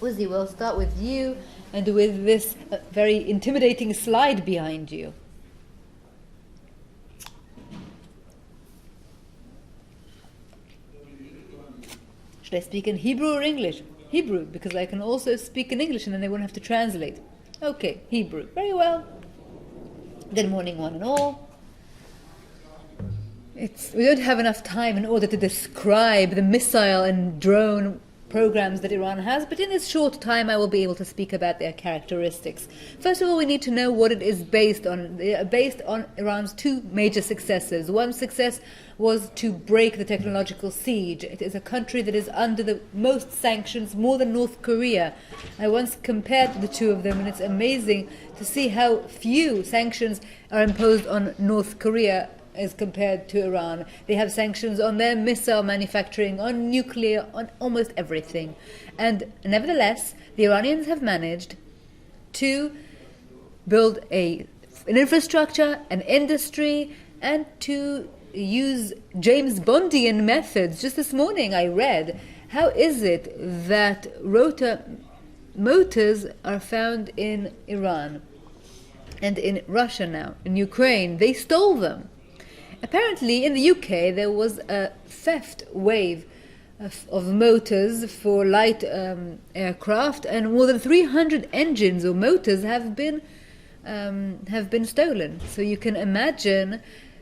Uzi, we'll start with you and with this very intimidating slide behind you. Should I speak in Hebrew or English? Hebrew, because I can also speak in English and then they won't have to translate. Okay, Hebrew. Very well. Good morning, one and all. We don't have enough time in order to describe the missile and drone programs that Iran has, but in this short time I will be able to speak about their characteristics. First of all, we need to know what it is based on. They are based on Iran's two major successes. One success was to break the technological siege. It is a country that is under the most sanctions, more than North Korea. I once compared the two of them, and it's amazing to see how few sanctions are imposed on North Korea as compared to Iran. They have sanctions on their missile manufacturing, on nuclear, on almost everything. And nevertheless, the Iranians have managed to build an infrastructure, an industry, and to use James Bondian methods. Just this morning I read, how is it that rotor motors are found in Iran and in Russia now, in Ukraine? They stole them. Apparently, in the UK, there was a theft wave of motors for light aircraft, and more than 300 engines or motors have been stolen. So you can imagine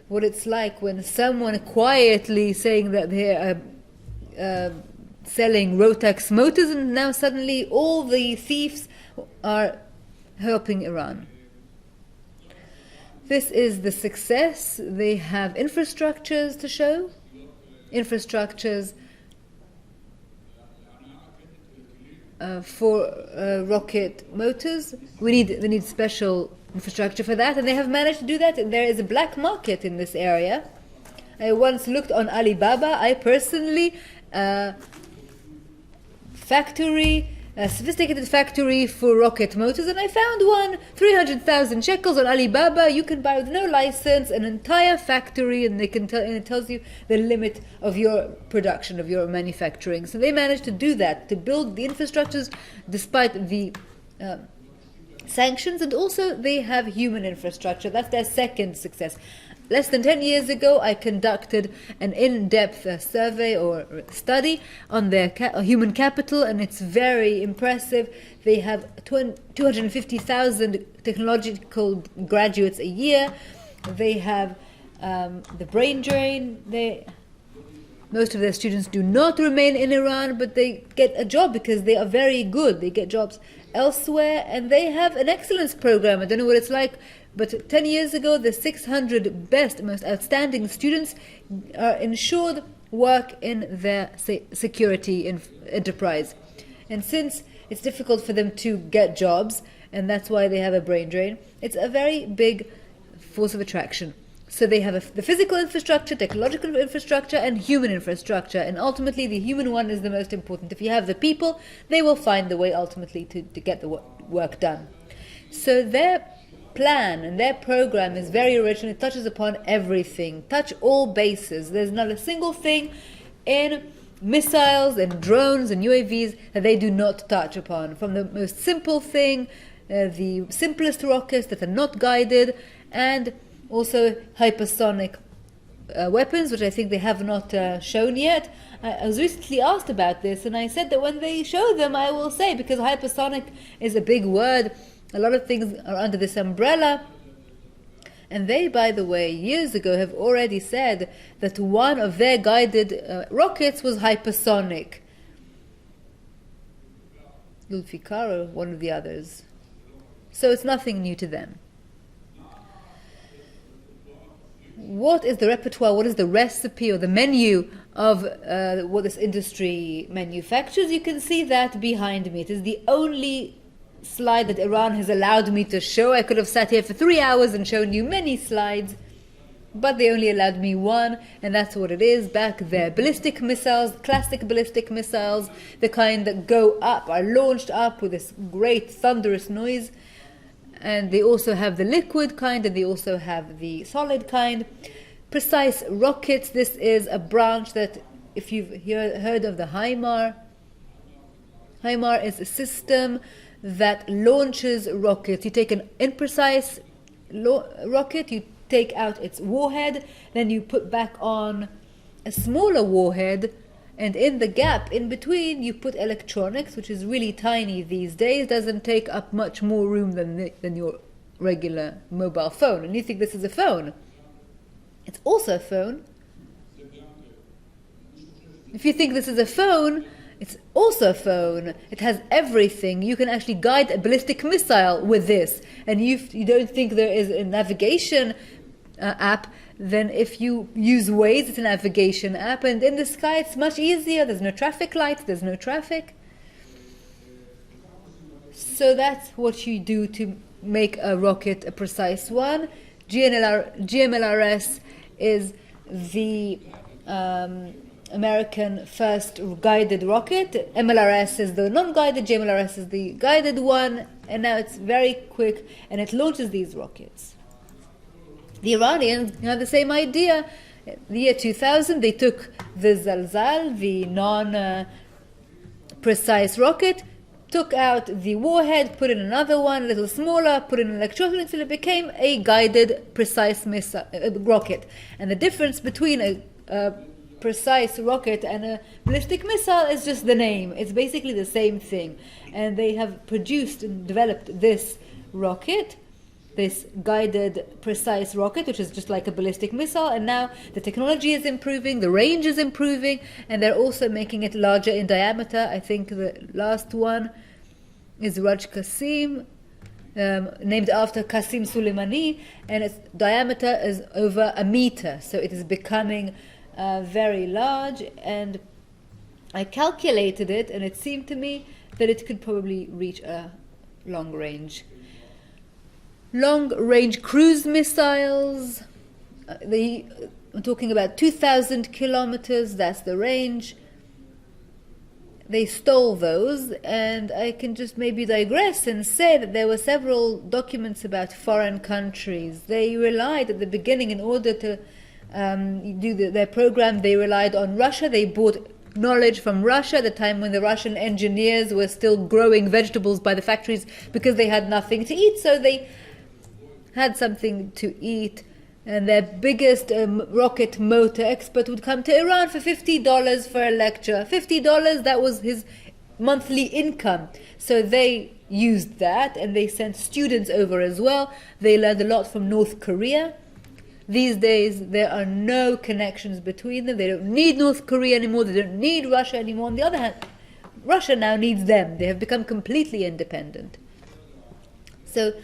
what it's like when someone quietly saying that they are selling Rotax motors, and now suddenly all the thieves are helping Iran. This is the success. They have infrastructures to show. Infrastructures for rocket motors. They need special infrastructure for that, and they have managed to do that. And there is a black market in this area. I once looked on Alibaba. I personally a sophisticated factory for rocket motors, and I found one, 300,000 shekels on Alibaba. You can buy with no license an entire factory, and it tells you the limit of your production, of your manufacturing. So they managed to do that, to build the infrastructures despite the sanctions, and also they have human infrastructure. That's their second success. Less than 10 years ago, I conducted an in-depth survey or study on their human capital, and it's very impressive. They have 250,000 technological graduates a year. They have the brain drain. Most of their students do not remain in Iran, but they get a job because they are very good. They get jobs elsewhere, and they have an excellence program. I don't know what it's like, but 10 years ago, the 600 best, most outstanding students are ensured work in their security enterprise. And since it's difficult for them to get jobs, and that's why they have a brain drain, it's a very big force of attraction. So they have the physical infrastructure, technological infrastructure, and human infrastructure. And ultimately, the human one is the most important. If you have the people, they will find the way ultimately to get the work done. So their plan and their program is very original. It touches upon everything, touch all bases. There's not a single thing in missiles and drones and UAVs that they do not touch upon. From the most simple thing, the simplest rockets that are not guided, and also hypersonic weapons, which I think they have not shown yet. I was recently asked about this, and I said that when they show them, I will say, because hypersonic is a big word. A lot of things are under this umbrella. And they, by the way, years ago have already said that one of their guided rockets was hypersonic. Zulfikar or one of the others. So it's nothing new to them. What is the repertoire, what is the recipe or the menu of what this industry manufactures? You can see that behind me. It is the only slide that Iran has allowed me to show. I could have sat here for 3 hours and shown you many slides, but they only allowed me one, and that's what it is back there. Ballistic missiles, classic ballistic missiles, the kind that go up, are launched up with this great thunderous noise. And they also have the liquid kind, and they also have the solid kind. Precise rockets, this is a branch that, if you've heard of the HIMAR, HIMAR is a system that launches rockets. You take an imprecise rocket, you take out its warhead, then you put back on a smaller warhead, and in the gap in between you put electronics, which is really tiny these days, doesn't take up much more room than your regular mobile phone. And you think this is a phone. It's also a phone. If you think this is a phone, it's also a phone. It has everything. You can actually guide a ballistic missile with this. And you don't think there is a navigation app, then if you use Waze, it's a navigation app. And in the sky, it's much easier. There's no traffic lights. There's no traffic. So that's what you do to make a rocket a precise one. GMLRS is the American first guided rocket. MLRS is the non-guided, GMLRS is the guided one, and now it's very quick and it launches these rockets. The Iranians had the same idea. The year 2000, they took the Zalzal, the non-precise rocket, took out the warhead, put in another one, a little smaller, put in electronics, and it became a guided, precise missile, rocket. And the difference between a precise rocket and a ballistic missile is just the name. It's basically the same thing. And they have produced and developed this rocket, this guided, precise rocket, which is just like a ballistic missile. And now the technology is improving, the range is improving, and they're also making it larger in diameter. I think the last one is Raj Qasim, named after Qasim Soleimani, and its diameter is over a meter. So it is becoming very large, and I calculated it, and it seemed to me that it could probably reach a long range cruise missiles. I'm talking about 2,000 kilometers, that's the range. They stole those, and I can just maybe digress and say that there were several documents about foreign countries. They relied at the beginning, in order to do their program, they relied on Russia. They bought knowledge from Russia at the time when the Russian engineers were still growing vegetables by the factories because they had nothing to eat, so they had something to eat. And their biggest rocket motor expert would come to Iran for $50 for a lecture. $50, that was his monthly income. So they used that, and they sent students over as well. They learned a lot from North Korea. These days, there are no connections between them. They don't need North Korea anymore. They don't need Russia anymore. On the other hand, Russia now needs them. They have become completely independent. So,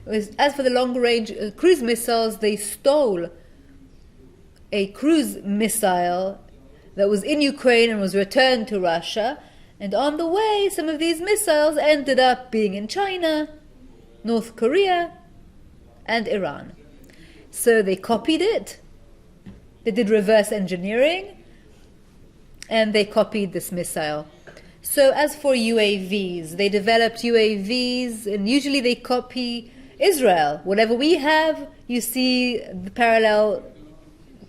as for the long-range cruise missiles, they stole a cruise missile that was in Ukraine and was returned to Russia. And on the way, some of these missiles ended up being in China, North Korea, and Iran. So they copied it. They did reverse engineering, and they copied this missile. So as for UAVs, they developed UAVs, and usually they copy Israel. Whatever we have, you see the parallel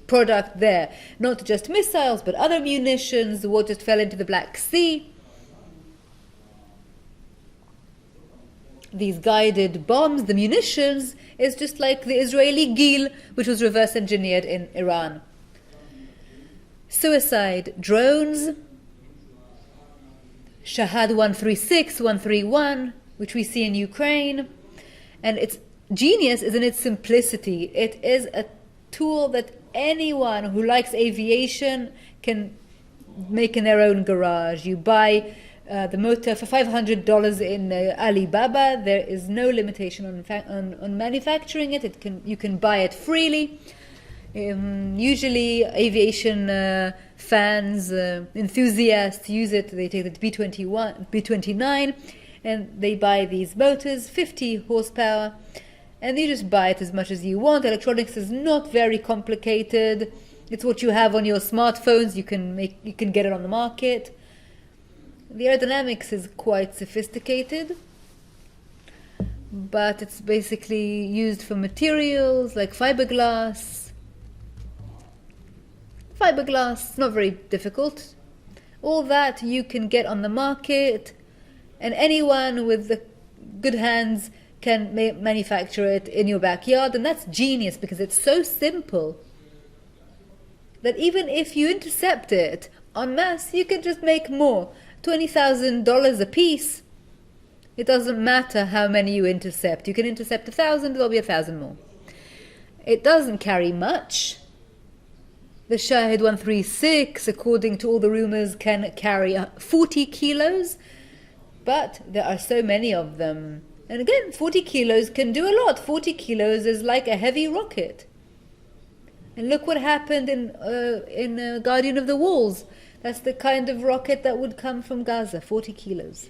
product there. Not just missiles, but other munitions, what just fell into the Black Sea. These guided bombs, the munitions, is just like the Israeli Gil, which was reverse engineered in Iran. Suicide drones, Shahad 136, 131, which we see in Ukraine. And its genius is in its simplicity. It is a tool that anyone who likes aviation can make in their own garage. You buy the motor for $500 in Alibaba. There is no limitation on manufacturing it. You can buy it freely. Usually aviation fans, enthusiasts use it. They take the B-29, and they buy these motors, 50 horsepower, and you just buy it as much as you want. Electronics is not very complicated. It's what you have on your smartphones. You can get it on the market. The aerodynamics is quite sophisticated, but it's basically used for materials like fiberglass. Fiberglass, not very difficult. All that you can get on the market. And anyone with the good hands can manufacture it in your backyard, and that's genius because it's so simple that even if you intercept it en masse, you can just make more. $20,000 a piece. It doesn't matter how many you intercept. You can intercept 1,000, there'll be 1,000 more. It doesn't carry much. The Shahid 136, according to all the rumors, can carry 40 kilos, but there are so many of them. And again, 40 kilos can do a lot. 40 kilos is like a heavy rocket. And look what happened in Guardian of the Walls. That's the kind of rocket that would come from Gaza, 40 kilos.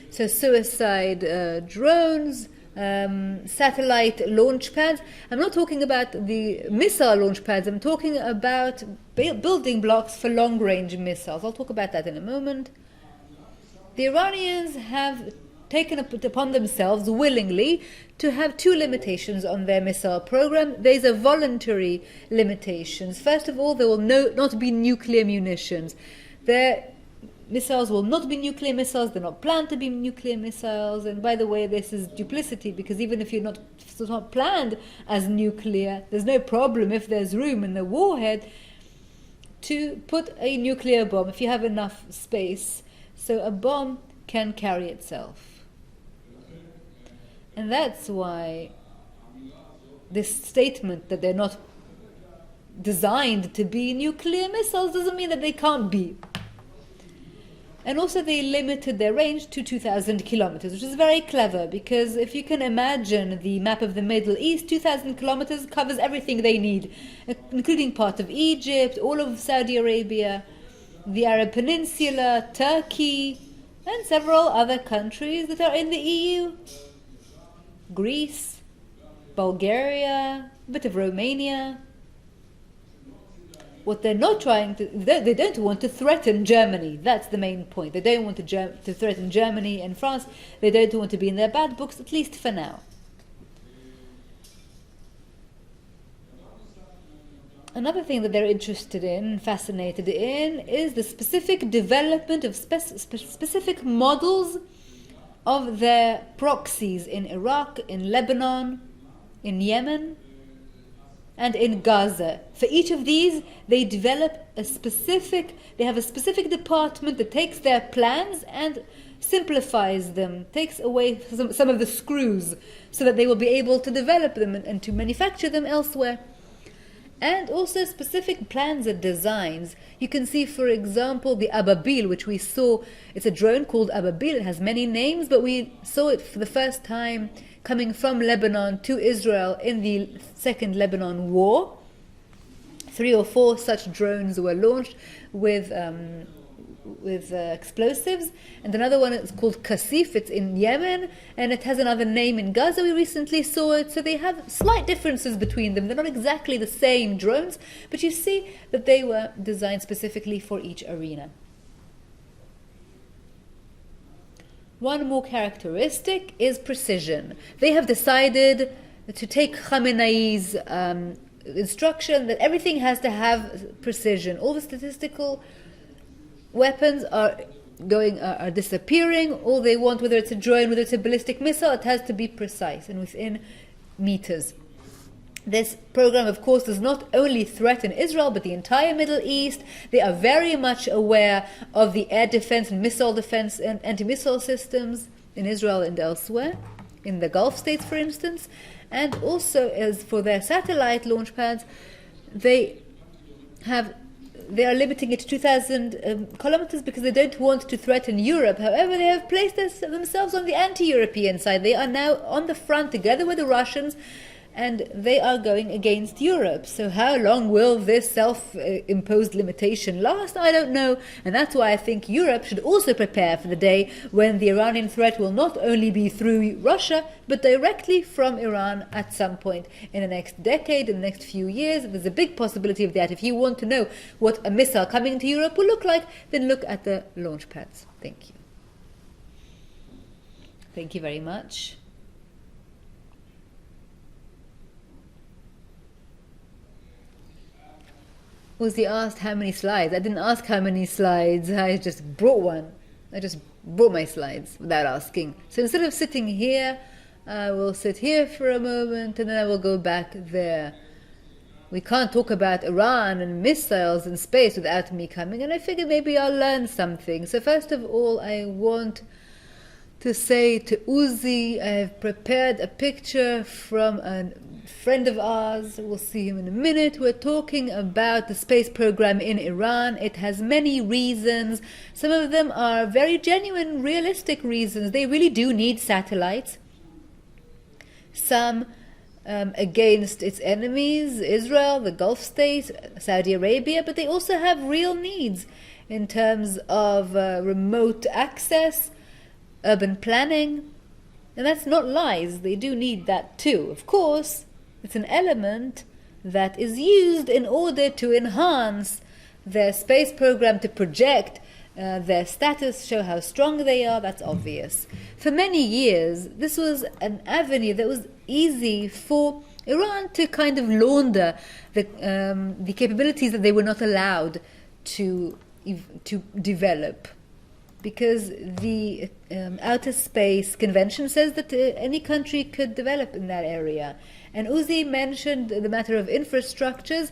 So suicide drones, satellite launch pads. I'm not talking about the missile launch pads. I'm talking about building blocks for long-range missiles. I'll talk about that in a moment. The Iranians have taken upon themselves willingly to have two limitations on their missile program. These are voluntary limitations. First of all, there will not be nuclear munitions. Their missiles will not be nuclear missiles. They're not planned to be nuclear missiles. And by the way, this is duplicity, because even if it's not planned as nuclear, there's no problem if there's room in the warhead to put a nuclear bomb if you have enough space. So a bomb can carry itself. And that's why this statement that they're not designed to be nuclear missiles doesn't mean that they can't be. And also they limited their range to 2,000 kilometers, which is very clever, because if you can imagine the map of the Middle East, 2,000 kilometers covers everything they need, including part of Egypt, all of Saudi Arabia, the Arab Peninsula, Turkey, and several other countries that are in the EU. Greece, Bulgaria, a bit of Romania. What they're not trying to... They don't want to threaten Germany. That's the main point. They don't want to threaten Germany and France. They don't want to be in their bad books, at least for now. Another thing that they're interested in, fascinated in, is the specific development of specific models of their proxies in Iraq, in Lebanon, in Yemen, and in Gaza. For each of these, they have a specific department that takes their plans and simplifies them, takes away some of the screws, so that they will be able to develop them and to manufacture them elsewhere. And also specific plans and designs. You can see, for example, the Ababil, which we saw. It's a drone called Ababil. It has many names, but we saw it for the first time coming from Lebanon to Israel in the Second Lebanon War. 3 or 4 such drones were launched with explosives, and another one is called Kasif. It's in Yemen, and it has another name in Gaza. We recently saw it. So they have slight differences between them. They're not exactly the same drones, but you see that they were designed specifically for each arena. One more characteristic is precision. They have decided to take Khamenei's instruction that everything has to have precision. All the statistical weapons are disappearing. All they want, whether it's a drone, whether it's a ballistic missile, it has to be precise and within meters. This program, of course, does not only threaten Israel, but the entire Middle East. They are very much aware of the air defense and missile defense and anti-missile systems in Israel and elsewhere, in the Gulf states, for instance. And also, as for their satellite launch pads, they are limiting it to 2,000 kilometers because they don't want to threaten Europe. However, they have placed themselves on the anti-European side. They are now on the front together with the Russians, and they are going against Europe. So how long will this self-imposed limitation last? I don't know. And that's why I think Europe should also prepare for the day when the Iranian threat will not only be through Russia, but directly from Iran at some point in the next decade, in the next few years. There's a big possibility of that. If you want to know what a missile coming to Europe will look like, then look at the launch pads. Thank you. Thank you very much. Uzi asked how many slides. I didn't ask how many slides. I just brought one. I just brought my slides without asking. So instead of sitting here, I will sit here for a moment and then I will go back there. We can't talk about Iran and missiles and space without me coming, and I figured maybe I'll learn something. So first of all, I want to say to Uzi, I have prepared a picture from a friend of ours. We'll see him in a minute. We're talking about the space program in Iran. It has many reasons. Some of them are very genuine, realistic reasons. They really do need satellites. Some against its enemies, Israel, the Gulf states, Saudi Arabia, but they also have real needs in terms of remote access, urban planning, and that's not lies. They do need that too. Of course, it's an element that is used in order to enhance their space program, to project their status, show how strong they are. That's obvious. For many years, this was an avenue that was easy for Iran to kind of launder the capabilities that they were not allowed to develop, because the Outer Space Convention says that any country could develop in that area. And Uzi mentioned the matter of infrastructures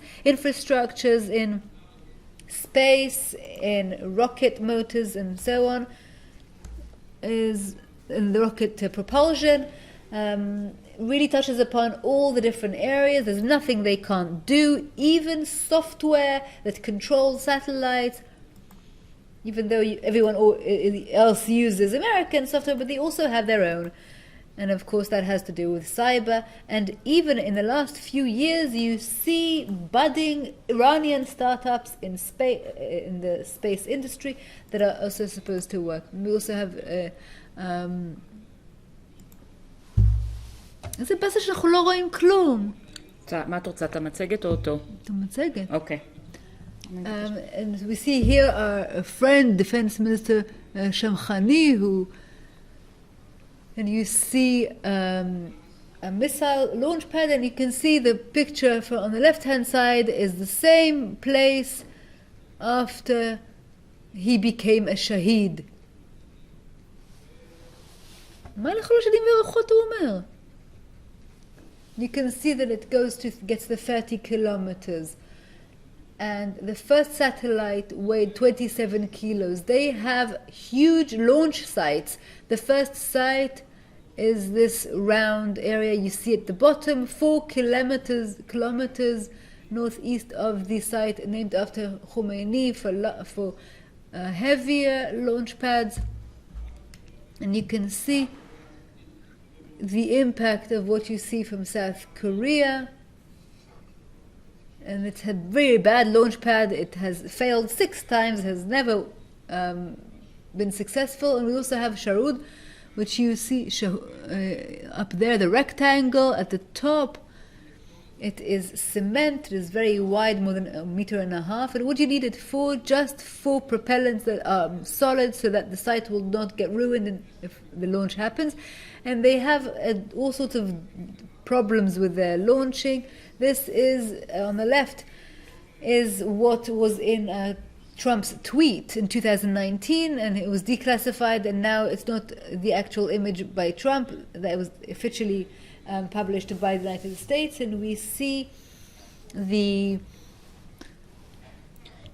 in space, in rocket motors and so on, is in the rocket propulsion, really touches upon all the different areas. There's nothing they can't do, even software that controls satellites, even though everyone else uses American software, but they also have their own. And of course that has to do with cyber. And even in the last few years, you see budding Iranian startups in the space industry that are also supposed to work. And we also have איזה באסה שאנחנו לא רואים כלום. מה את רוצה, את המצגת או אותו? את המצגת. אוקיי. And we see here our friend, Defense Minister Shamkhani, and you see a missile launch pad, and you can see the picture on the left-hand side is the same place after he became a shaheed. מה לכל השדים ורוחות הוא אומר? You can see that it gets the 30 kilometers. And the first satellite weighed 27 kilos. They have huge launch sites. The first site is this round area you see at the bottom, 4 kilometers northeast of the site named after Khomeini for heavier launch pads. And you can see the impact of what you see from South Korea. And it's had very bad launch pad. It has failed 6 times, has never been successful. And we also have Sharud, which you see up there, the rectangle at the top. It is cement. It is very wide, more than 1.5 meters. And what do you need it for? Just for propellants that are solid, so that the site will not get ruined if the launch happens. And they have all sorts of problems with their launching. This is, on the left, is what was in Trump's tweet in 2019, and it was declassified, and now it's not the actual image by Trump that was officially published by the United States, and we see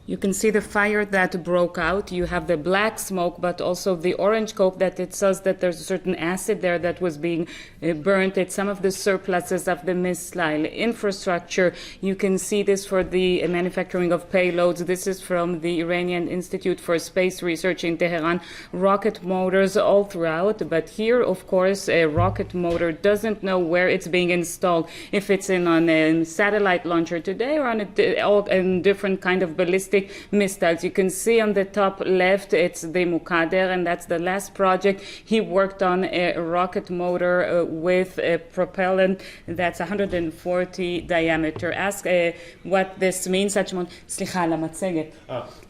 you can see the fire that broke out. You have the black smoke, but also the orange smoke that it says that there's a certain acid there that was being burnt. It's some of the surpluses of the missile infrastructure. You can see this for the manufacturing of payloads. This is from the Iranian Institute for Space Research in Tehran. Rocket motors all throughout, but here, of course, a rocket motor doesn't know where it's being installed. If it's on a satellite launcher today or on a different kind of ballistic missiles. You can see on the top left, it's the Muqadder, and that's the last project. He worked on a rocket motor with a propellant that's 140 diameter. Ask what this means. סליחה על המצגת.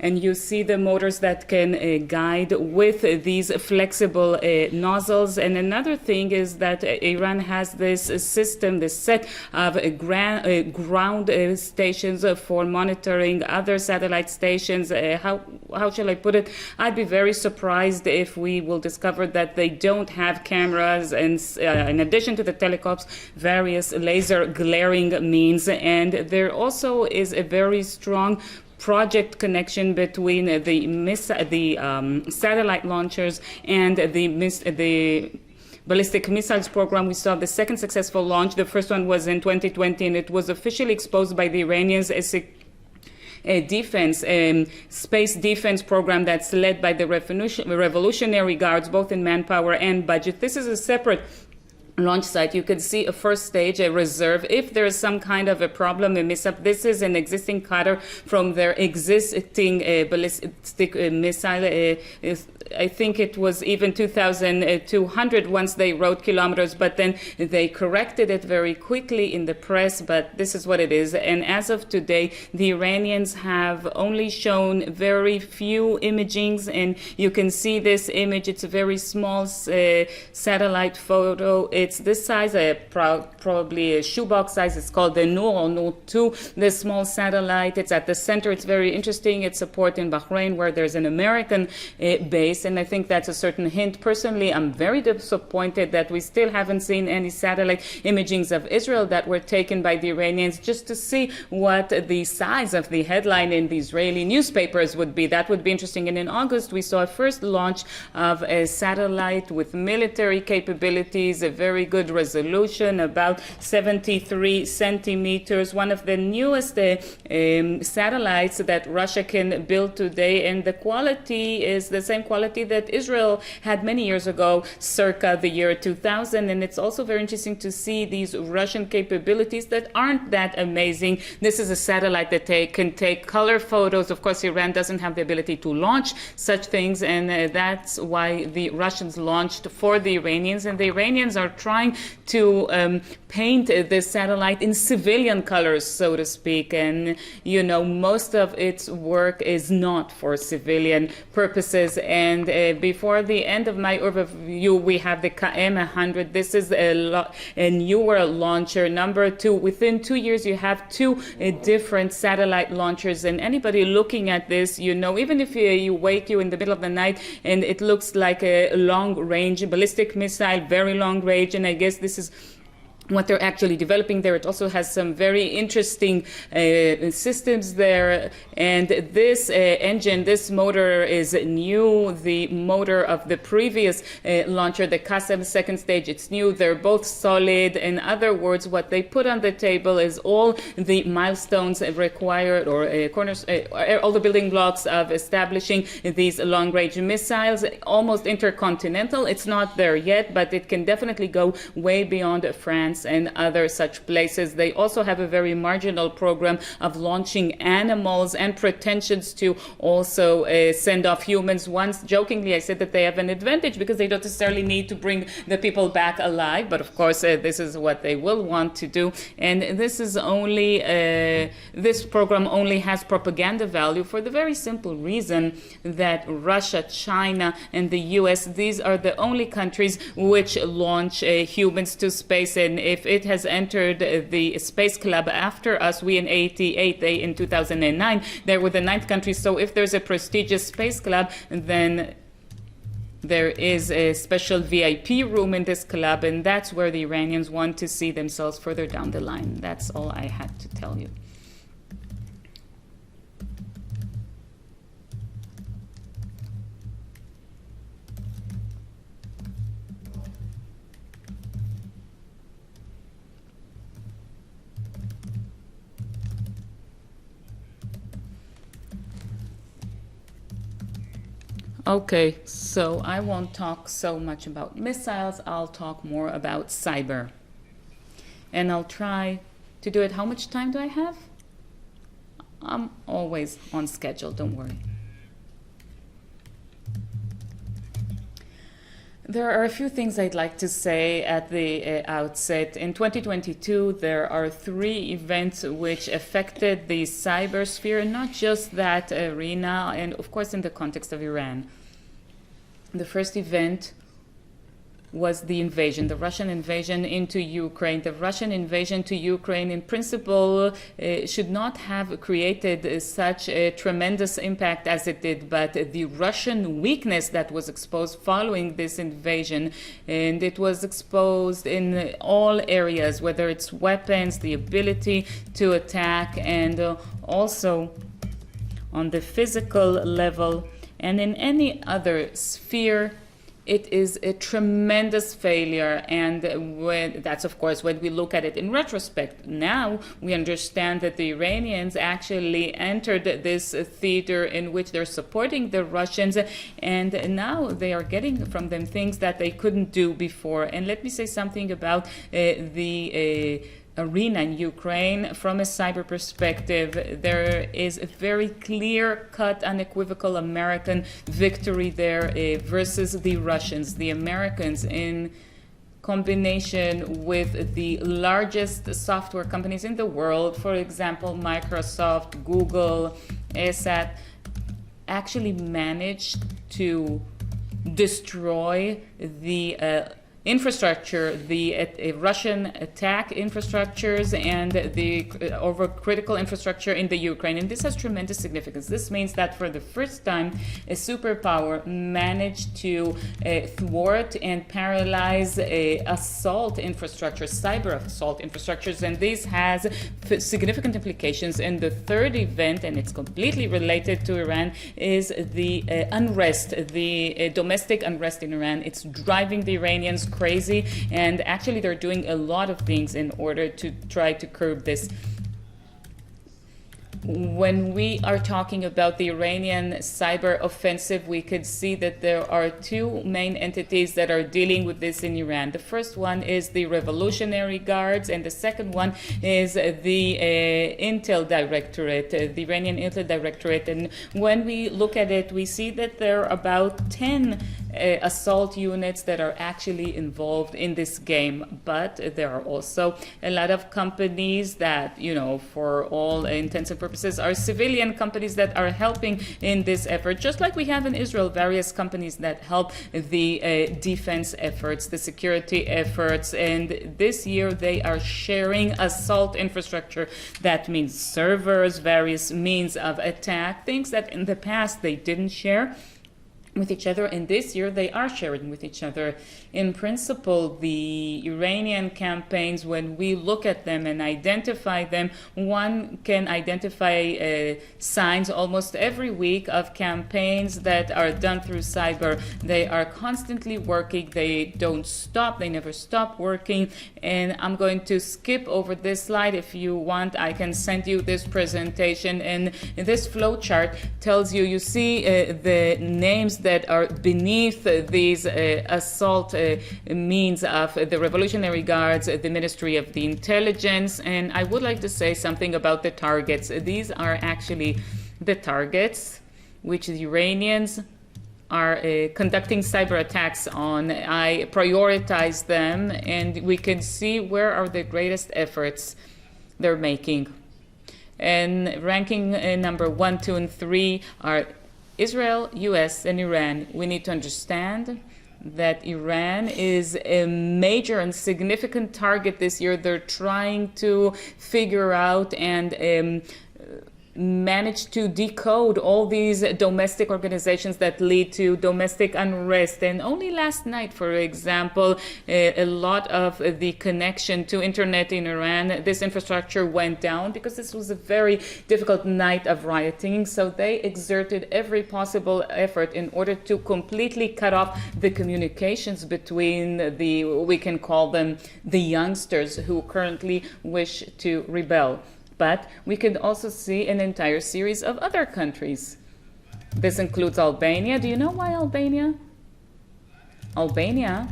And you see the motors that can guide with these flexible nozzles. And another thing is that Iran has this system, this set of ground stations for monitoring other satellites satellite stations. How shall I put it? I'd be very surprised if we will discover that they don't have cameras and, in addition to the telescopes, various laser glaring means. And there also is a very strong project connection between the satellite launchers and the ballistic missiles program. We saw the second successful launch. The first one was in 2020, and it was officially exposed by the Iranians as a space defense program that's led by the Revolutionary Guards, both in manpower and budget. This is a separate launch site. You can see a first stage, a reserve. If there is some kind of a problem, a mishap, this is an existing cutter from their existing ballistic missile. I think it was even 2,200 once they wrote kilometers, but then they corrected it very quickly in the press, but this is what it is. And as of today, the Iranians have only shown very few imagings, and you can see this image. It's a very small satellite photo. It's this size, probably a shoebox size. It's called the Noor or Noor 2, the small satellite. It's at the center. It's very interesting. It's a port in Bahrain where there's an American base, and I think that's a certain hint. Personally, I'm very disappointed that we still haven't seen any satellite imagings of Israel that were taken by the Iranians, just to see what the size of the headline in the Israeli newspapers would be. That would be interesting. And in August, we saw a first launch of a satellite with military capabilities, a very good resolution, about 73 centimeters, one of the newest satellites that Russia can build today, and the quality is the same quality that Israel had many years ago, circa the year 2000. And it's also very interesting to see these Russian capabilities that aren't that amazing. This is a satellite that can take color photos. Of course, Iran doesn't have the ability to launch such things, and that's why the Russians launched for the Iranians, and the Iranians are trying to paint this satellite in civilian colors, so to speak. And, you know, most of its work is not for civilian purposes. And before the end of my overview, we have the KM-100. This is a newer launcher, number 2. Within 2 years, you have 2 different satellite launchers. And anybody looking at this, you know, even if you wake you in the middle of the night and it looks like a long-range ballistic missile, very long range, and I guess this is what they're actually developing there. It also has some very interesting systems there. And this engine, this motor is new. The motor of the previous launcher, the Qasem second stage, it's new. They're both solid. In other words, what they put on the table is all the milestones required, or all the building blocks of establishing these long-range missiles, almost intercontinental. It's not there yet, but it can definitely go way beyond France and other such places. They also have a very marginal program of launching animals and pretensions to also send off humans. Once, jokingly, I said that they have an advantage because they don't necessarily need to bring the people back alive, but of course this is what they will want to do. And this is only, this program only has propaganda value for the very simple reason that Russia, China, and the US, these are the only countries which launch humans to space. And if it has entered the Space Club after us, we in 88, they in 2009, they were the 9th country. So if there's a prestigious Space Club, then there is a special VIP room in this club, and that's where the Iranians want to see themselves further down the line. That's all I had to tell you. Okay, so I won't talk so much about missiles. I'll talk more about cyber. And I'll try to do it. How much time do I have? I'm always on schedule, don't worry. There are a few things I'd like to say at the outset. In 2022, there are 3 events which affected the cybersphere, not just that arena, and of course in the context of Iran. The first event was the invasion, the Russian invasion into Ukraine. The Russian invasion to Ukraine, in principle, should not have created such a tremendous impact as it did, but the Russian weakness that was exposed following this invasion, and it was exposed in all areas, whether it's weapons, the ability to attack, and also on the physical level, and in any other sphere. It is a tremendous failure, and that's of course when we look at it in retrospect. Now we understand that the Iranians actually entered this theater in which they're supporting the Russians, and now they are getting from them things that they couldn't do before. And let me say something about the arena in Ukraine from a cyber perspective. There is a very clear-cut, unequivocal American victory there versus the Russians. The Americans, in combination with the largest software companies in the world, for example, Microsoft, Google, ESAT, actually managed to destroy the infrastructure, the Russian attack infrastructures and the over critical infrastructure in the Ukraine. And this has tremendous significance. This means that for the first time, a superpower managed to thwart and paralyze assault infrastructure, cyber assault infrastructures. And this has significant implications. And the third event, and it's completely related to Iran, is the unrest, the domestic unrest in Iran. It's driving the Iranians crazy, and actually they're doing a lot of things in order to try to curb this. When we are talking about the Iranian cyber offensive, we could see that there are two main entities that are dealing with this in Iran. The first one is the Revolutionary Guards, and the second one is the Intel Directorate, the Iranian Intel Directorate. And when we look at it, we see that there are about 10 assault units that are actually involved in this game. But there are also a lot of companies that, you know, for all intents and purposes, are civilian companies that are helping in this effort, just like we have in Israel, various companies that help the defense efforts, the security efforts. And this year they are sharing assault infrastructure. That means servers, various means of attack, things that in the past they didn't share with each other, and this year they are sharing with each other. In principle, the Iranian campaigns, when we look at them and identify them, one can identify signs almost every week of campaigns that are done through cyber. They are constantly working, they don't stop, they never stop working. And I'm going to skip over this slide. If you want, I can send you this presentation, and this flow chart tells you, you see the names that are beneath these assault means of the Revolutionary Guards, the Ministry of the Intelligence. And I would like to say something about the targets. These are actually the targets which the Iranians are conducting cyber attacks on. I prioritize them, and we can see where are the greatest efforts they're making. And ranking number 1, 2, and 3 are Israel, US, and Iran. We need to understand that Iran is a major and significant target this year. They're trying to figure out and managed to decode all these domestic organizations that lead to domestic unrest. And only last night, for example, a lot of the connection to internet in Iran, this infrastructure went down because this was a very difficult night of rioting. So they exerted every possible effort in order to completely cut off the communications between the, we can call them the youngsters who currently wish to rebel. But we can also see an entire series of other countries. This includes Albania. Do you know why Albania? Albania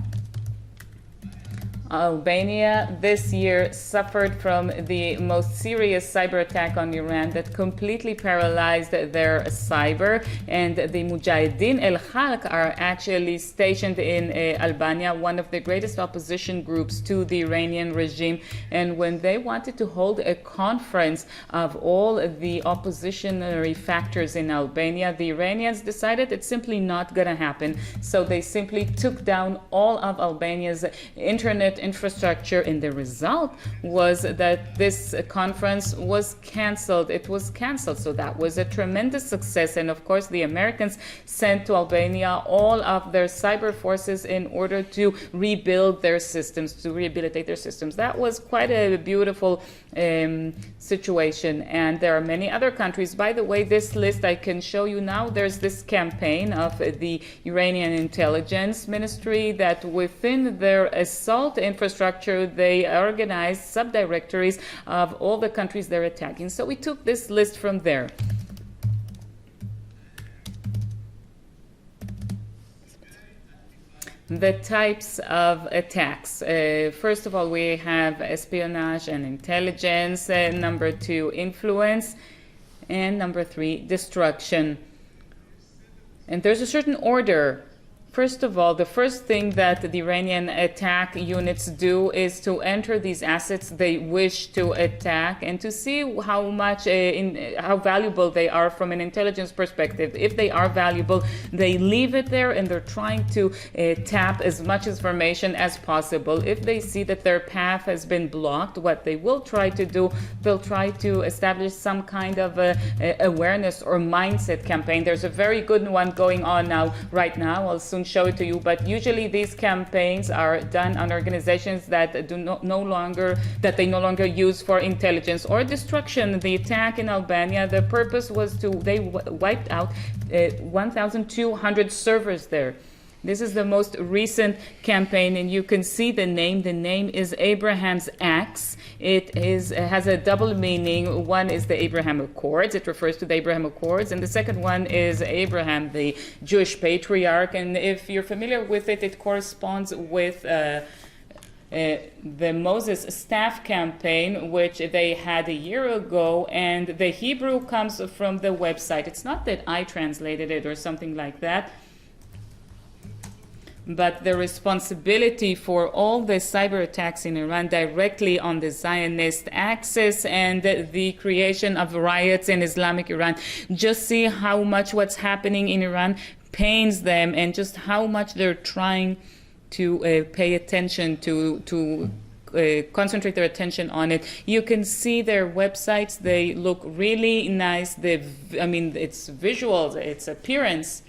Albania this year suffered from the most serious cyber attack on Iran that completely paralyzed their cyber, and the Mujahideen al-Khalq are actually stationed in Albania, one of the greatest opposition groups to the Iranian regime. And when they wanted to hold a conference of all the oppositionary factors in Albania, the Iranians decided it's simply not going to happen. So they simply took down all of Albania's internet infrastructure, and the result was that this conference was canceled. It was canceled. So that was a tremendous success. And of course, the Americans sent to Albania all of their cyber forces in order to rebuild their systems, to rehabilitate their systems. That was quite a beautiful situation. And there are many other countries. By the way, this list I can show you now. There's this campaign of the Iranian Intelligence Ministry that within their assault infrastructure, they organized subdirectories of all the countries they're attacking. So we took this list from there. The types of attacks. First of all, we have espionage and intelligence. Number 2, influence. And number 3, destruction. And there's a certain order. First of all, the first thing that the Iranian attack units do is to enter these assets they wish to attack and to see how much, how valuable they are from an intelligence perspective. If they are valuable, they leave it there and they're trying to tap as much information as possible. If they see that their path has been blocked, what they will try to do, they'll try to establish some kind of awareness or mindset campaign. There's a very good one going on right now. I'll soon show it to you, but usually these campaigns are done on organizations that no longer use for intelligence or destruction. The attack in Albania, the purpose was they wiped out 1,200 servers there. This is the most recent campaign, and you can see the name. The name is Abraham's Axe. It has a double meaning. One is the Abraham Accords. It refers to the Abraham Accords. And the second one is Abraham, the Jewish patriarch. And if you're familiar with it, it corresponds with the Moses Staff campaign, which they had a year ago. And the Hebrew comes from the website. It's not that I translated it or something like that, but the responsibility for all the cyber attacks in Iran directly on the Zionist axis and the creation of riots in Islamic Iran. Just see how much what's happening in Iran pains them, and just how much they're trying to pay attention to concentrate their attention on it. You can see their websites. They look really nice. It's visuals, it's appearance.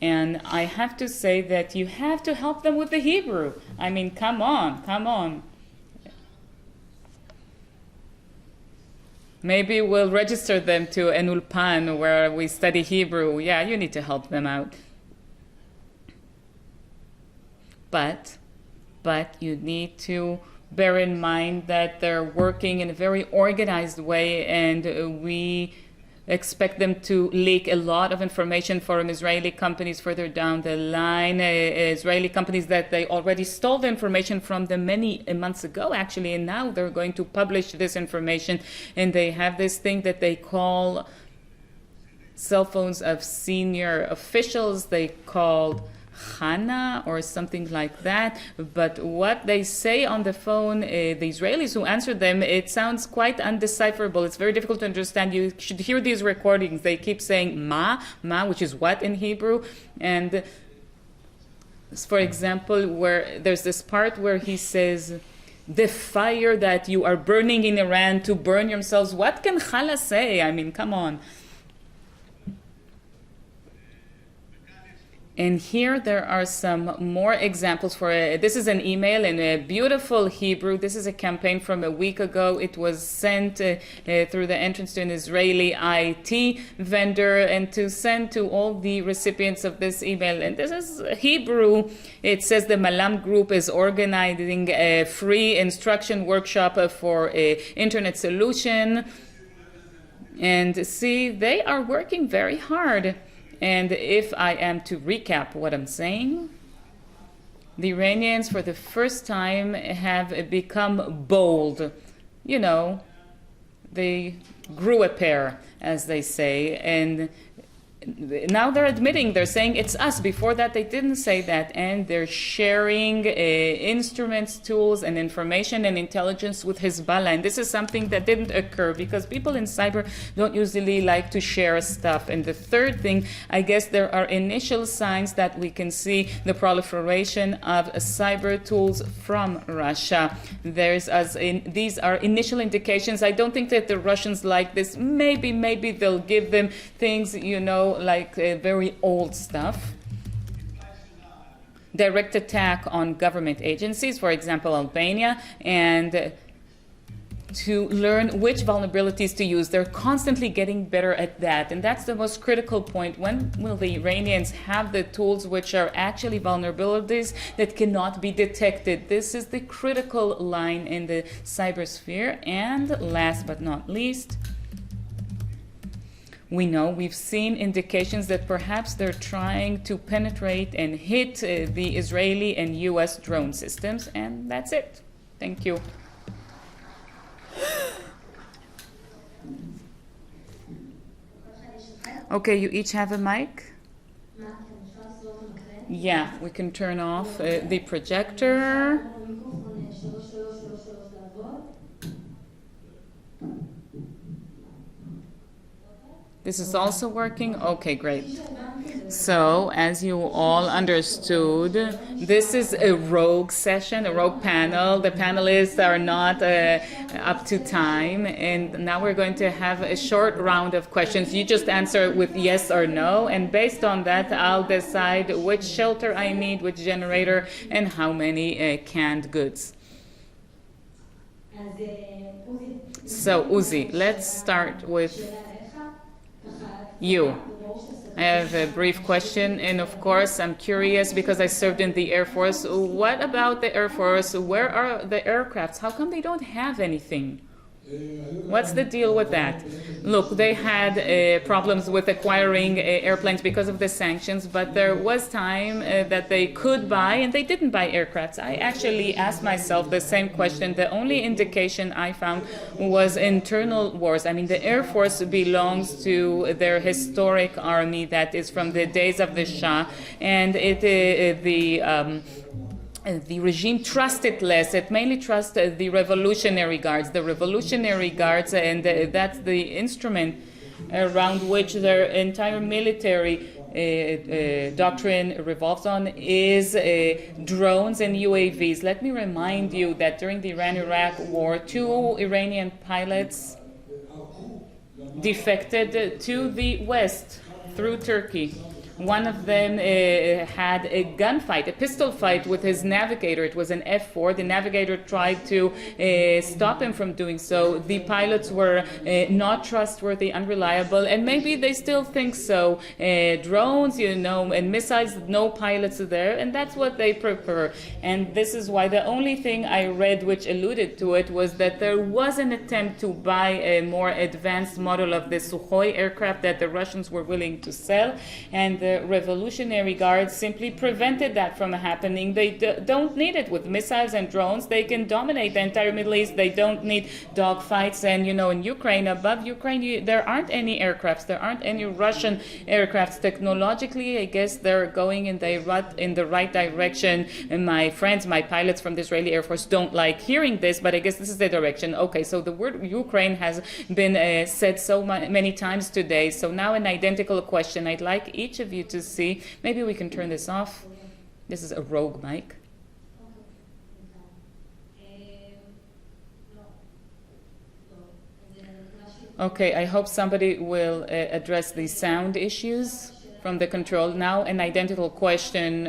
And I have to say that you have to help them with the Hebrew. I mean, come on. Maybe we'll register them to an ulpan where we study Hebrew. Yeah, you need to help them out. But you need to bear in mind that they're working in a very organized way, and we expect them to leak a lot of information from Israeli companies further down the line, Israeli companies that they already stole the information from them many months ago, actually, and now they're going to publish this information. And they have this thing that they call cell phones of senior officials. They called Hana or something like that. But what they say on the phone, the Israelis who answered them, it sounds quite undecipherable. It's very difficult to understand. You should hear these recordings. They keep saying ma, which is what in Hebrew. And for example, where there's this part where he says, the fire that you are burning in Iran to burn yourselves. What can Khala say? I mean, come on. And here there are some more examples for this is an email in a beautiful Hebrew. This is a campaign from a week ago. It was sent through the entrance to an Israeli IT vendor, and to send to all the recipients of this email. And this is Hebrew. It says the Malam Group is organizing a free instruction workshop for an internet solution. And see, they are working very hard. And if I am to recap what I'm saying, The Iranians, for the first time, have become bold. You know, they grew a pair, as they say, and now they're admitting, they're saying it's us. Before that, they didn't say that, and they're sharing instruments, tools, and information and intelligence with Hezbollah. And this is something that didn't occur because people in cyber don't usually like to share stuff. And the third thing, I guess there are initial signs that we can see the proliferation of cyber tools from Russia. These are initial indications. I don't think that the Russians like this. Maybe they'll give them things, like very old stuff. Direct attack on government agencies, for example, Albania, and to learn which vulnerabilities to use. They're constantly getting better at that, and that's the most critical point. When will the Iranians have the tools which are actually vulnerabilities that cannot be detected? This is the critical line in the cybersphere. And last but not least, we've seen indications that perhaps they're trying to penetrate and hit the Israeli and US drone systems. And that's it. Thank you. Okay, you each have a mic? Yeah, we can turn off the projector. This is also working? Okay, great. So, as you all understood, this is a rogue session, a rogue panel. The panelists are not up to time, and now we're going to have a short round of questions. You just answer with yes or no, and based on that, I'll decide which shelter I need, which generator, and how many canned goods. So, Uzi, let's start with you. I have a brief question, and of course I'm curious because I served in the Air Force. What about the Air Force? Where are the aircrafts? How come they don't have anything? What's the deal with that? Look, they had problems with acquiring airplanes because of the sanctions, but there was time that they could buy, and they didn't buy aircrafts. I actually asked myself the same question. The only indication I found was internal wars. I mean, the Air Force belongs to their historic army that is from the days of the Shah, and the regime trusted less. It mainly trusted the Revolutionary Guards. The Revolutionary Guards, and that's the instrument around which their entire military doctrine revolves on, is drones and UAVs. Let me remind you that during the Iran-Iraq War, 2 Iranian pilots defected to the West through Turkey. One of them had a gunfight, a pistol fight with his navigator. It was an F-4. The navigator tried to stop him from doing so. The pilots were not trustworthy, unreliable, and maybe they still think so. Drones, and missiles, no pilots there, and that's what they prefer. And this is why the only thing I read which alluded to it was that there was an attempt to buy a more advanced model of the Sukhoi aircraft that the Russians were willing to sell, and the Revolutionary Guards simply prevented that from happening. They don't need it. With missiles and drones, they can dominate the entire Middle East. They don't need dogfights. And, in Ukraine, above Ukraine, there aren't any aircrafts. There aren't any Russian aircrafts. Technologically, I guess they're going in the right direction. And my friends, my pilots from the Israeli Air Force don't like hearing this, but I guess this is the direction. Okay, so the word Ukraine has been said so many times today. So now an identical question. I'd like each of you to see. Maybe we can turn this off. This is a rogue mic. Okay, I hope somebody will address the sound issues from the control. Now an identical question.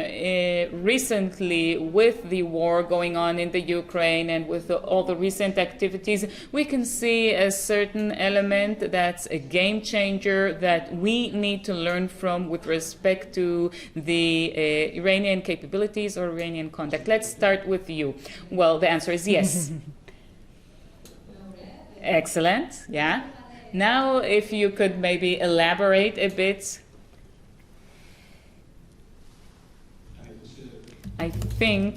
Recently, with the war going on in the Ukraine and with all the recent activities, we can see a certain element that's a game changer that we need to learn from with respect to the Iranian capabilities or Iranian conduct. Let's start with you. Well, the answer is yes. Excellent, yeah. Now, if you could maybe elaborate a bit. I think,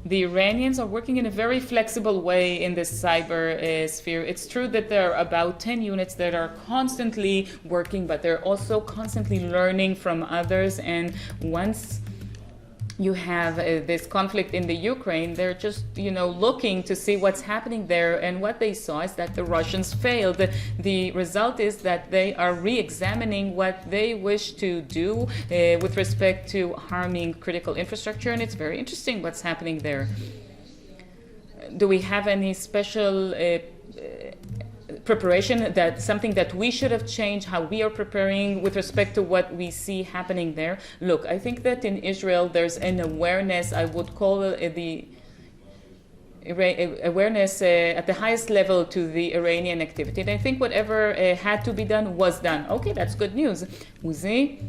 the Iranians are working in a very flexible way in this cyber sphere. It's true that there are about 10 units that are constantly working, but they're also constantly learning from others. And once you have this conflict in the Ukraine, they're just, looking to see what's happening there. And what they saw is that the Russians failed. The result is that they are re-examining what they wish to do with respect to harming critical infrastructure. And it's very interesting what's happening there. Do we have any special preparation, that something that we should have changed, how we are preparing with respect to what we see happening there? Look, I think that in Israel there's an awareness, I would call it the awareness at the highest level to the Iranian activity. And I think whatever had to be done was done. Okay, that's good news. Uzi?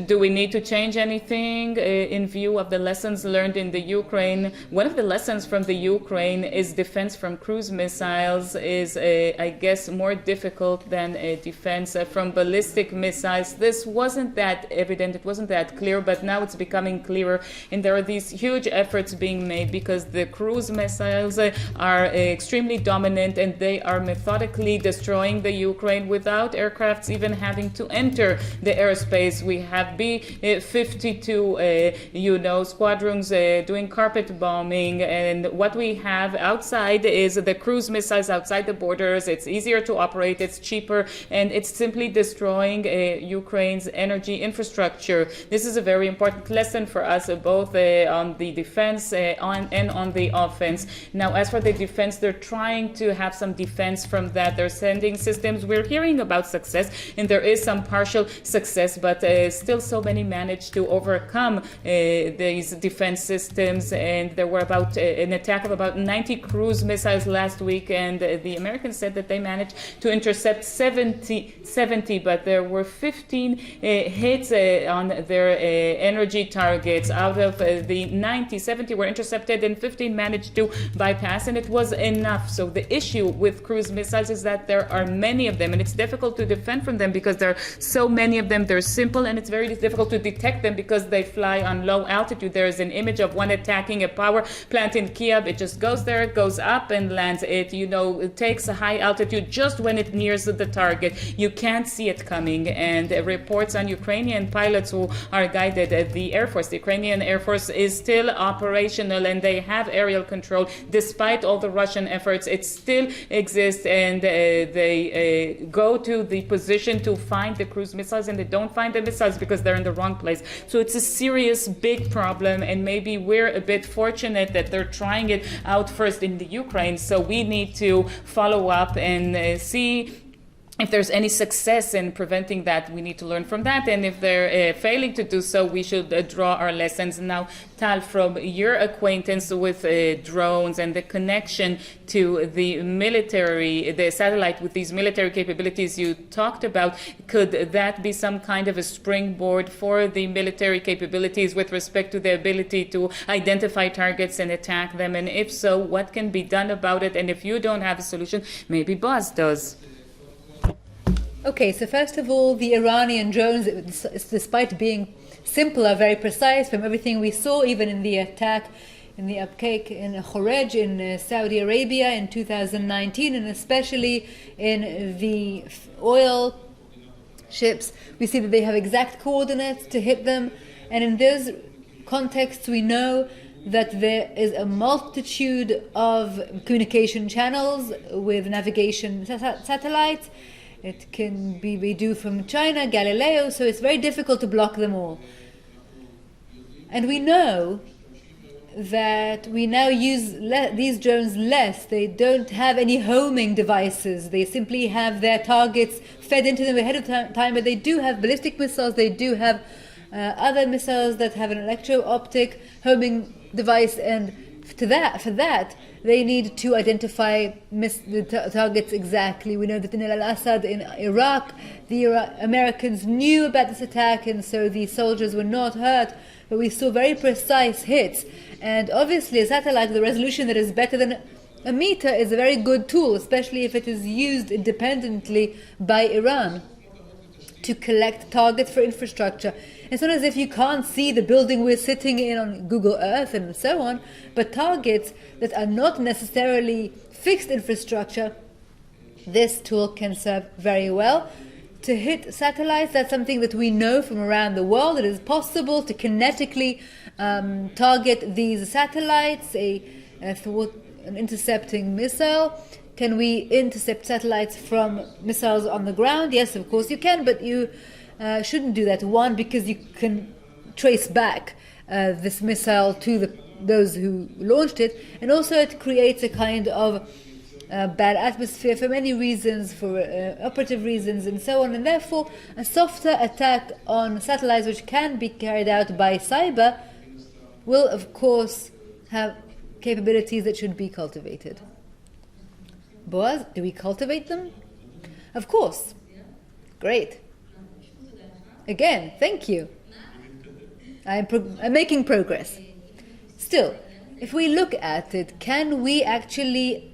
Do we need to change anything in view of the lessons learned in the Ukraine? One of the lessons from the Ukraine is defense from cruise missiles is, I guess, more difficult than defense from ballistic missiles. This wasn't that evident, it wasn't that clear, but now it's becoming clearer. And there are these huge efforts being made because the cruise missiles are extremely dominant and they are methodically destroying the Ukraine without aircrafts even having to enter the airspace. We have B-52, squadrons doing carpet bombing, and what we have outside is the cruise missiles outside the borders. It's easier to operate, it's cheaper, and it's simply destroying Ukraine's energy infrastructure. This is a very important lesson for us, both on the defense and on the offense. Now, as for the defense, they're trying to have some defense from that. They're sending systems. We're hearing about success, and there is some partial success, but still so many managed to overcome these defense systems. And there were about an attack of about 90 cruise missiles last week, and the Americans said that they managed to intercept 70, but there were 15 hits on their energy targets. Out of the 90, 70 were intercepted and 15 managed to bypass, and it was enough. So the issue with cruise missiles is that there are many of them, and it's difficult to defend from them because there are so many of them. They're simple, and it's very difficult to detect them because they fly on low altitude. There is an image of one attacking a power plant in Kiev. It just goes there, it goes up and lands. It takes a high altitude just when it nears the target. You can't see it coming. And reports on Ukrainian pilots who are guided, the Air Force, the Ukrainian Air Force is still operational and they have aerial control. Despite all the Russian efforts, it still exists, and they go to the position to find the cruise missiles, and they don't find the missiles because they're in the wrong place. So it's a serious, big problem, and maybe we're a bit fortunate that they're trying it out first in the Ukraine. So we need to follow up and see if there's any success in preventing that. We need to learn from that, and if they're failing to do so, we should draw our lessons. Now, Tal, from your acquaintance with drones and the connection to the military, the satellite with these military capabilities you talked about, could that be some kind of a springboard for the military capabilities with respect to the ability to identify targets and attack them? And if so, what can be done about it? And if you don't have a solution, maybe Boaz does. Okay, so first of all, the Iranian drones, despite being simple, are very precise. From everything we saw, even in the attack in the upcake in Khorej in Saudi Arabia in 2019, and especially in the oil ships, we see that they have exact coordinates to hit them. And in those contexts, we know that there is a multitude of communication channels with navigation satellites. It can be we do from China, Galileo, so it's very difficult to block them all. And we know that we now use these drones less. They don't have any homing devices. They simply have their targets fed into them ahead of time, but they do have ballistic missiles. They do have other missiles that have an electro-optic homing device, and for that, they need to identify the targets exactly. We know that in al-Assad in Iraq, the Americans knew about this attack, and so the soldiers were not hurt, but we saw very precise hits. And obviously a satellite with a resolution that is better than a meter is a very good tool, especially if it is used independently by Iran to collect targets for infrastructure. It's not as if you can't see the building we're sitting in on Google Earth and so on, but targets that are not necessarily fixed infrastructure, this tool can serve very well. To hit satellites, that's something that we know from around the world. It is possible to kinetically target these satellites, thwart an intercepting missile. Can we intercept satellites from missiles on the ground? Yes, of course you can, but you shouldn't do that. One, because you can trace back this missile to those who launched it, and also it creates a kind of bad atmosphere for many reasons, for operative reasons and so on, and therefore a softer attack on satellites which can be carried out by cyber will of course have capabilities that should be cultivated. Boaz, do we cultivate them? Of course. Great. Again, thank you. I'm making progress. Still, if we look at it, can we actually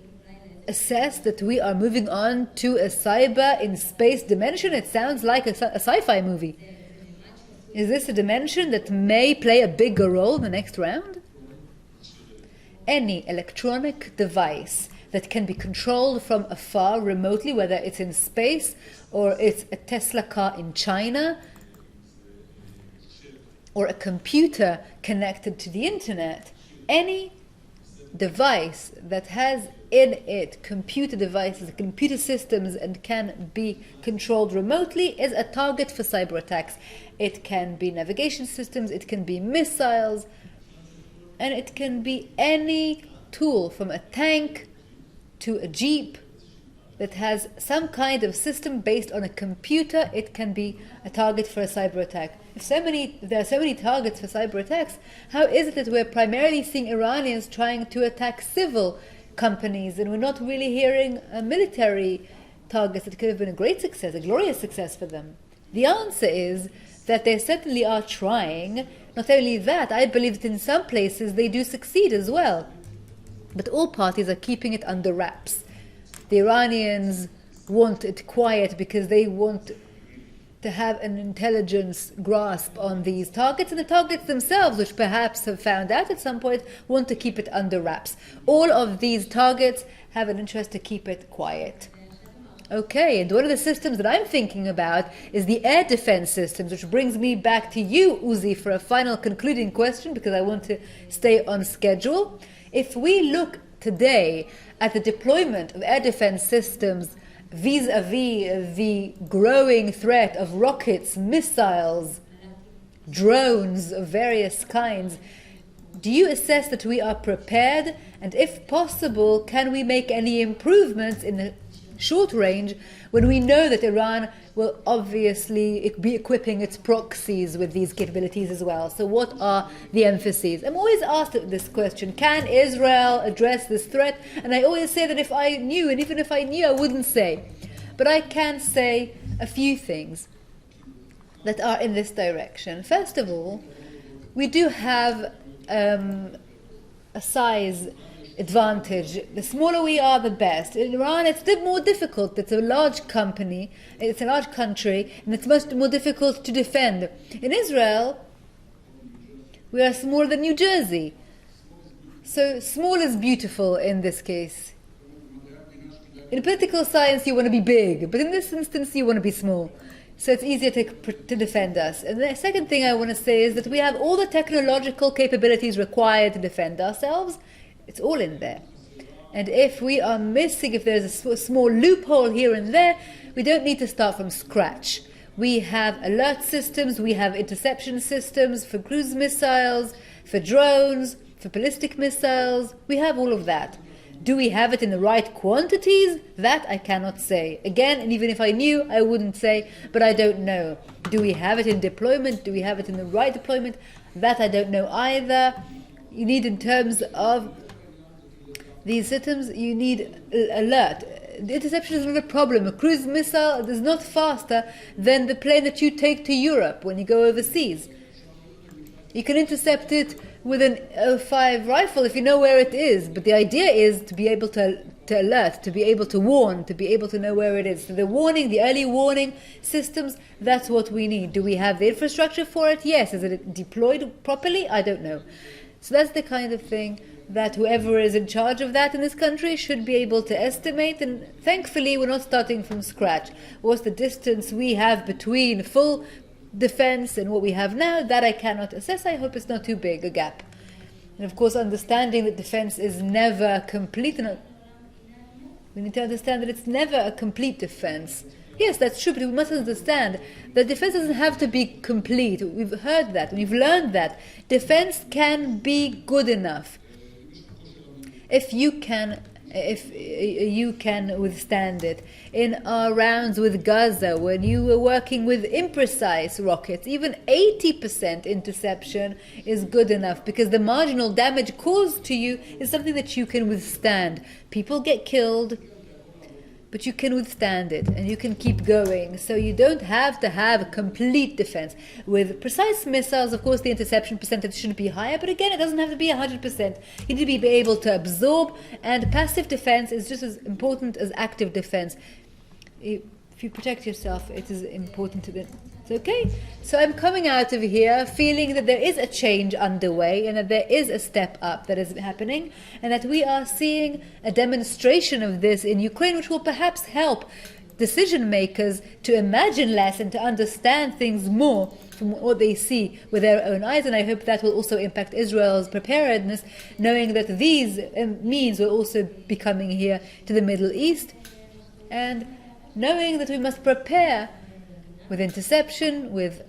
assess that we are moving on to a cyber in space dimension? It sounds like a sci-fi movie. Is this a dimension that may play a bigger role in the next round? Any electronic device that can be controlled from afar remotely, whether it's in space or it's a Tesla car in China or a computer connected to the internet, any device that has in it computer devices, computer systems, and can be controlled remotely is a target for cyber attacks. It can be navigation systems, it can be missiles, and it can be any tool from a tank to a jeep that has some kind of system based on a computer. It can be a target for a cyber attack. If there are so many targets for cyber attacks, how is it that we're primarily seeing Iranians trying to attack civil companies and we're not really hearing military targets that could have been a great success, a glorious success for them? The answer is that they certainly are trying. Not only that, I believe that in some places they do succeed as well. But all parties are keeping it under wraps. The Iranians want it quiet because they want to have an intelligence grasp on these targets, and the targets themselves, which perhaps have found out at some point, want to keep it under wraps. All of these targets have an interest to keep it quiet. Okay, and one of the systems that I'm thinking about is the air defense systems, which brings me back to you, Uzi, for a final concluding question, because I want to stay on schedule. If we look today at the deployment of air defense systems vis-a-vis the growing threat of rockets, missiles, drones of various kinds, do you assess that we are prepared? And if possible, can we make any improvements in the short range when we know that Iran will obviously be equipping its proxies with these capabilities as well? So what are the emphases? I'm always asked this question, can Israel address this threat? And I always say that if I knew, and even if I knew, I wouldn't say. But I can say a few things that are in this direction. First of all, we do have a size advantage. The smaller we are, the best. In Iran, it's more difficult. It's a large company, it's a large country, and it's much more difficult to defend. In Israel, we are smaller than New Jersey. So small is beautiful in this case. In political science, you want to be big, but in this instance, you want to be small. So it's easier to defend us. And the second thing I want to say is that we have all the technological capabilities required to defend ourselves. It's all in there. And if we are missing, if there's a small loophole here and there, we don't need to start from scratch. We have alert systems, we have interception systems for cruise missiles, for drones, for ballistic missiles. We have all of that. Do we have it in the right quantities? That I cannot say. Again, and even if I knew, I wouldn't say, but I don't know. Do we have it in deployment? Do we have it in the right deployment? That I don't know either. You need, in terms of these systems, you need alert. The interception is not a problem. A cruise missile is not faster than the plane that you take to Europe when you go overseas. You can intercept it with an .05 rifle if you know where it is. But the idea is to be able to alert, to be able to warn, to be able to know where it is. So the warning, the early warning systems, that's what we need. Do we have the infrastructure for it? Yes. Is it deployed properly? I don't know. So that's the kind of thing that whoever is in charge of that in this country should be able to estimate. And thankfully, we're not starting from scratch. What's the distance we have between full defense and what we have now, that I cannot assess. I hope it's not too big a gap. And of course, understanding that defense is never complete. We need to understand that it's never a complete defense. Yes, that's true, but we must understand that defense doesn't have to be complete. We've heard that, we've learned that. Defense can be good enough if you can withstand it. In our rounds with Gaza, when you were working with imprecise rockets, even 80% interception is good enough, because the marginal damage caused to you is something that you can withstand. People get killed, but you can withstand it, and you can keep going. So you don't have to have a complete defense. With precise missiles, of course, the interception percentage should be higher, but again, it doesn't have to be 100%. You need to be able to absorb, and passive defense is just as important as active defense. If you protect yourself, it is important to okay? So I'm coming out of here feeling that there is a change underway, and that there is a step up that is happening, and that we are seeing a demonstration of this in Ukraine, which will perhaps help decision makers to imagine less and to understand things more from what they see with their own eyes. And I hope that will also impact Israel's preparedness, knowing that these means will also be coming here to the Middle East, and knowing that we must prepare with interception, with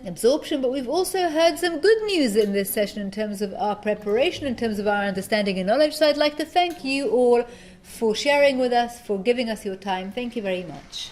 absorption. But we've also heard some good news in this session in terms of our preparation, in terms of our understanding and knowledge. So I'd like to thank you all for sharing with us, for giving us your time. Thank you very much.